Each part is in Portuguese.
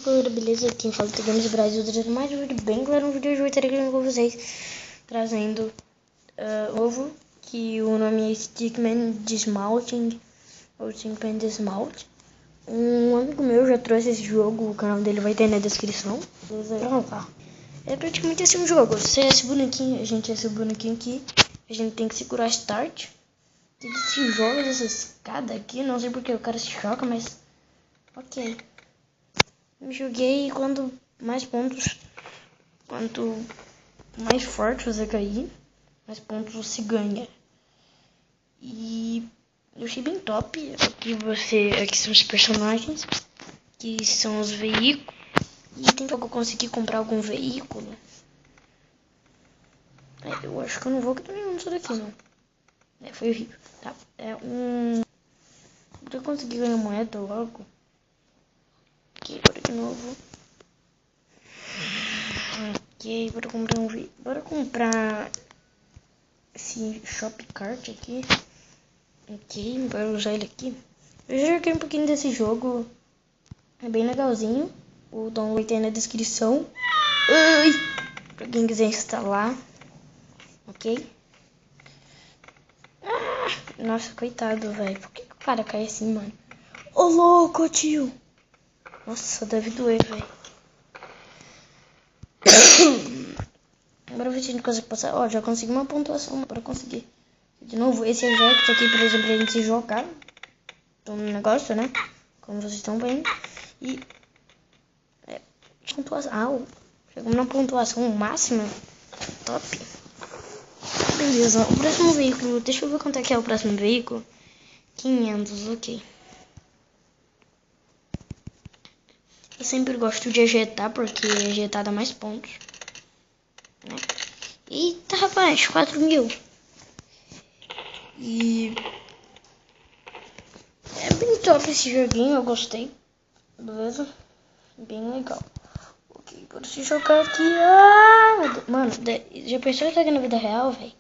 Galera, beleza? Quem fala é Games Brasil, trazendo mais um vídeo bem claro. No vídeo de hoje eu vou estar aqui com vocês, trazendo ovo, que o nome é Stickman de Smalting, ou Stickman de Smalt. Um amigo meu já trouxe esse jogo, o canal dele vai ter na descrição. Beleza? Vamos lá. É praticamente assim um jogo. Você é esse bonequinho, a gente é esse bonequinho aqui, a gente tem que segurar Start. Ele se joga dessa escada aqui, não sei porque o cara se choca, mas ok. Me joguei e quanto mais pontos, quanto mais forte você cair, mais pontos você ganha. E eu achei bem top. Aqui são os personagens, que são os veículos. E tem que eu conseguir comprar algum veículo. Eu acho que eu não vou ganhar nenhum disso daqui, não. Foi horrível. Tá. Eu consegui ganhar moeda logo. Ok, bora de novo. Ok, bora comprar esse Shop Cart aqui. Ok, bora usar ele aqui. Eu já joguei um pouquinho desse jogo. É bem legalzinho. O download tem na descrição. Ai! Pra quem quiser instalar. Ok? Nossa, coitado, velho. Por que o cara cai assim, mano? Ô, louco, tio! Nossa, deve doer, velho. Agora ver se a gente consegue passar. Ó, já consegui uma pontuação para conseguir. De novo, esse eject aqui, por exemplo, a gente se jogar no negócio, né? Como vocês estão vendo. E pontuação. Chegamos na pontuação máxima. Top. Beleza, o próximo veículo. Deixa eu ver quanto é que é o próximo veículo. 500, ok. Eu sempre gosto de ejetar, porque ejetar dá mais pontos, né? Eita, rapaz, 4.000. E é bem top esse joguinho, eu gostei. Beleza? Bem legal. Ok, bora se jogar aqui. Mano, já pensou isso aqui na vida real, velho?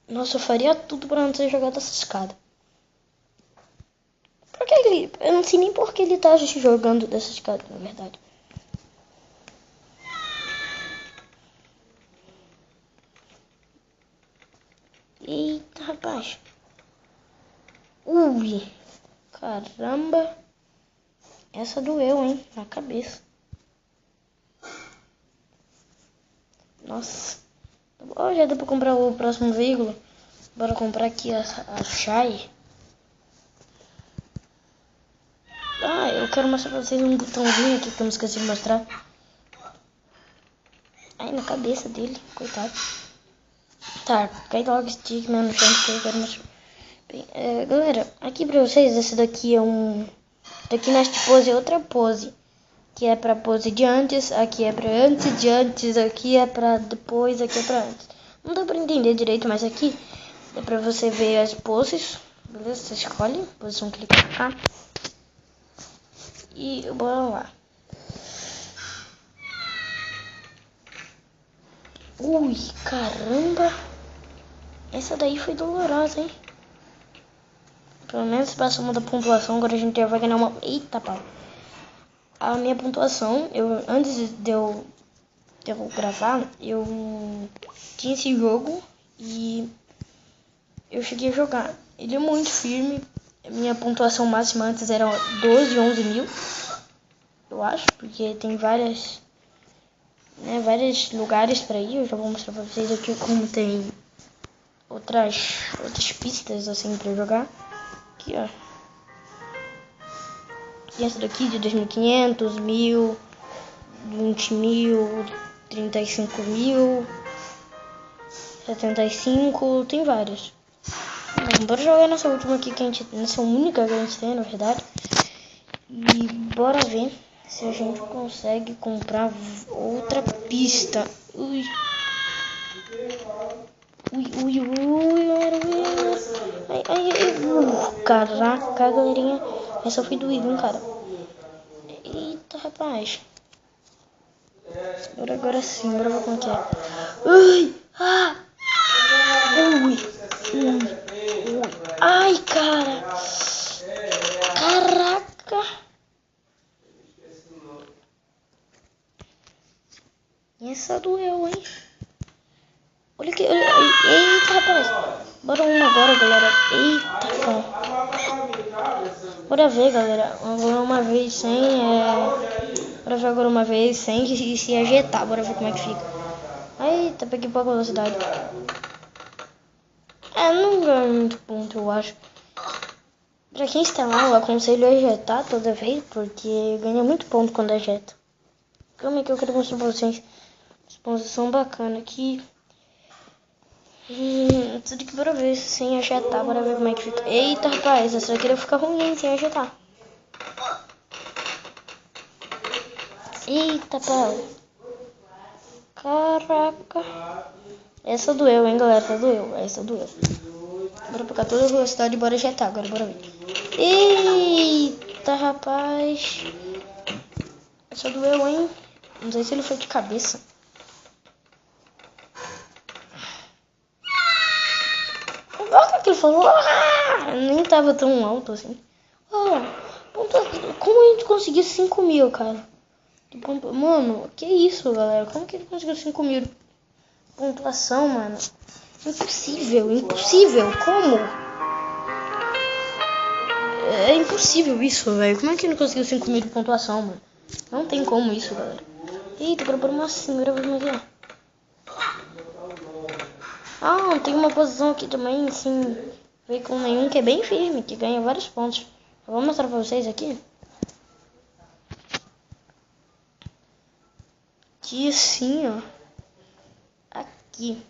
Nossa, eu faria tudo pra não ter jogado essa escada. Por que ele... Eu não sei nem por que ele tá jogando dessa escada, na verdade. Eita, rapaz. Ui. Caramba. Essa doeu, hein? Na cabeça. Nossa. Oh, já deu pra comprar o próximo veículo. Bora comprar aqui a Shai. Eu quero mostrar pra vocês um botãozinho aqui que eu não esqueci de mostrar. Ai, na cabeça dele. Coitado. Tá, cai logo Stickman no chão que eu quero mostrar. Bem, galera, aqui pra vocês, esse daqui é um... Daqui nesta pose é outra pose. Que é pra pose de antes, aqui é pra antes de antes, aqui é pra depois, aqui é pra antes. Não dá pra entender direito, mas aqui é pra você ver as poses. Beleza? Você escolhe, posição clicar A. E bora lá. Ui, caramba. Essa daí foi dolorosa, hein? Pelo menos passamos da pontuação, agora a gente já vai ganhar uma... Eita, pau. A minha pontuação, antes de eu gravar, eu tinha esse jogo e eu cheguei a jogar. Ele é muito firme. Minha pontuação máxima antes era 12, 11 mil. Eu acho, porque tem vários lugares pra ir. Eu já vou mostrar pra vocês aqui como tem outras pistas assim pra jogar. Aqui, ó. E essa daqui de 2.500, 1.000, 20.000, 35.000, 75, tem várias. Bora jogar nessa última aqui nessa única que a gente tem, na verdade. E bora ver se a gente consegue comprar outra pista. Ui. Caraca, galerinha. Essa foi doída, hein, cara. Eita, rapaz. Agora sim, bora ver como que é. Ui. Ai, cara. Caraca. Essa doeu, hein? Olha aqui, olha. Eita, rapaz. Bora uma agora, galera. Eita, cara. Bora ver, galera. Agora uma vez sem, Bora ver agora uma vez sem se ajetar. Bora ver como é que fica. Eita, peguei pouca velocidade. Não ganho muito ponto, eu acho. Pra quem está lá, eu aconselho a ejetar toda vez, porque ganha muito ponto quando ejeta. Calma aí que eu quero mostrar pra vocês. Exposição bacana aqui. Tudo que bora ver sem ajetar, bora ver como é que fica. Eita, rapaz, essa daqui vai ficar ruim sem ajetar. Eita, pau. Caraca. Essa doeu, hein, galera? Essa doeu. Bora pegar toda a velocidade e bora ajetar agora, bora ver. Eita, rapaz. Essa doeu, hein? Não sei se ele foi de cabeça. Olha o que ele falou. Nem tava tão alto assim. Como a gente conseguiu 5.000, cara? Mano, que isso, galera? Como que ele conseguiu 5.000 de pontuação, mano? Impossível, impossível. Como? É impossível isso, velho. Como é que ele conseguiu 5.000 de pontuação, mano? Não tem como isso, galera. Eita, agora por uma senhora, vamos ver. Tem uma posição aqui também, sem veículo nenhum, que é bem firme, que ganha vários pontos. Eu vou mostrar pra vocês aqui. Aqui assim, ó. Aqui.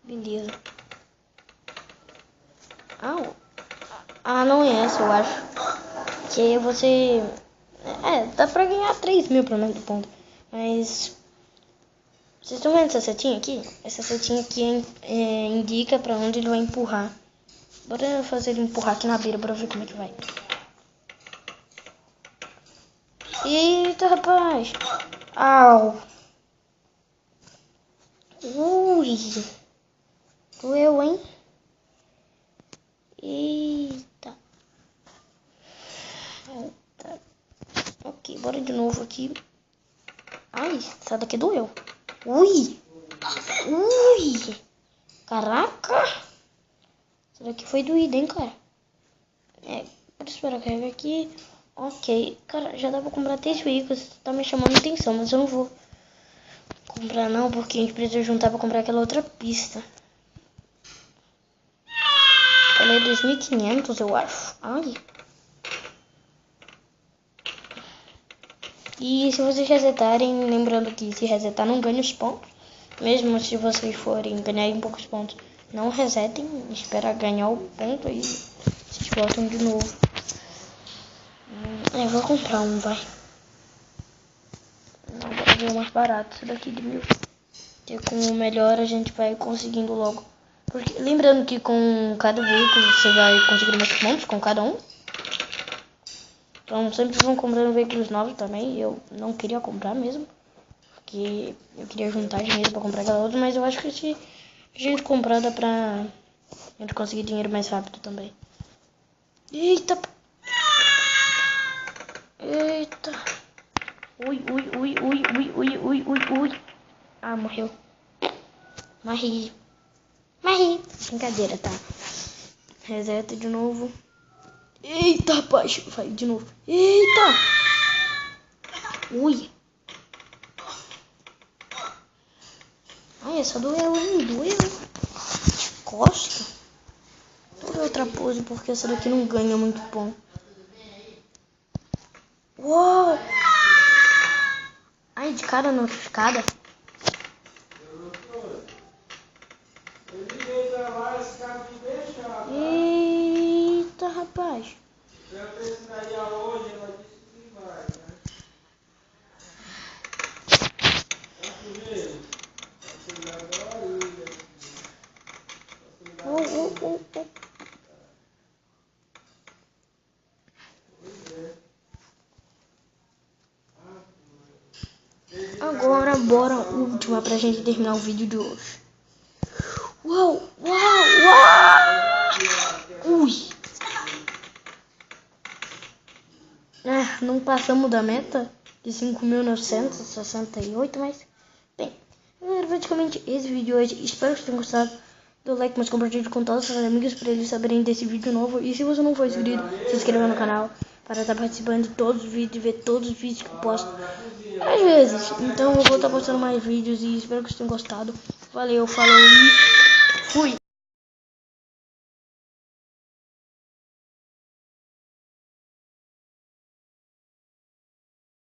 Beleza. Não é essa, eu acho. Que aí você... dá pra ganhar 3.000 pelo menos de ponto. Mas... Vocês estão vendo essa setinha aqui? Essa setinha aqui indica pra onde ele vai empurrar. Bora fazer ele empurrar aqui na beira, bora ver como é que vai. Eita, rapaz. Au. Ui. Doeu, hein? Eita. Ok, bora de novo aqui. Ai, essa daqui doeu. Ui. Caraca. Essa daqui foi doída, hein, cara. Bora esperar carregar aqui. Ok. Cara, já dá pra comprar 3 veículos. Tá me chamando a atenção, mas eu não vou comprar não, porque a gente precisa juntar pra comprar aquela outra pista. Ela é 2.500, eu acho. Ai. E se vocês resetarem, lembrando que se resetar não ganha os pontos. Mesmo se vocês forem ganharem poucos pontos, não resetem. Espera ganhar o ponto aí. Vocês voltam de novo. Eu vou comprar um, vai. Agora ver o mais barato, esse daqui de 1.000. Que com o melhor a gente vai conseguindo logo. Porque, lembrando que com cada veículo você vai conseguindo mais pontos com cada um. Então sempre vão comprando veículos novos também. Eu não queria comprar mesmo, porque eu queria juntar dinheiro pra comprar aquela outra. Mas eu acho que se a gente comprar dá pra a gente conseguir dinheiro mais rápido também. Eita. Ui. Morreu. Morri. Brincadeira, tá? Reseta de novo. Eita, rapaz. Vai de novo. Eita. Ui. Essa doeu, hein? Doeu. Costa. Vou ver outra pose, porque essa daqui não ganha muito ponto. Uou. Ai, de cara na escada. Eita, rapaz. Agora bora última pra gente terminar o vídeo de hoje. Uau. Ui. Não passamos da meta de 5.968, mas bem, Era praticamente esse vídeo hoje. Espero que vocês tenham gostado. Dê o like, mas compartilhe com todos os seus amigos para eles saberem desse vídeo novo. E se você não for inscrito, se inscreva no canal para estar participando de todos os vídeos, ver todos os vídeos que eu posto. Às vezes. Então eu vou estar postando mais vídeos e espero que vocês tenham gostado. Valeu, falou e...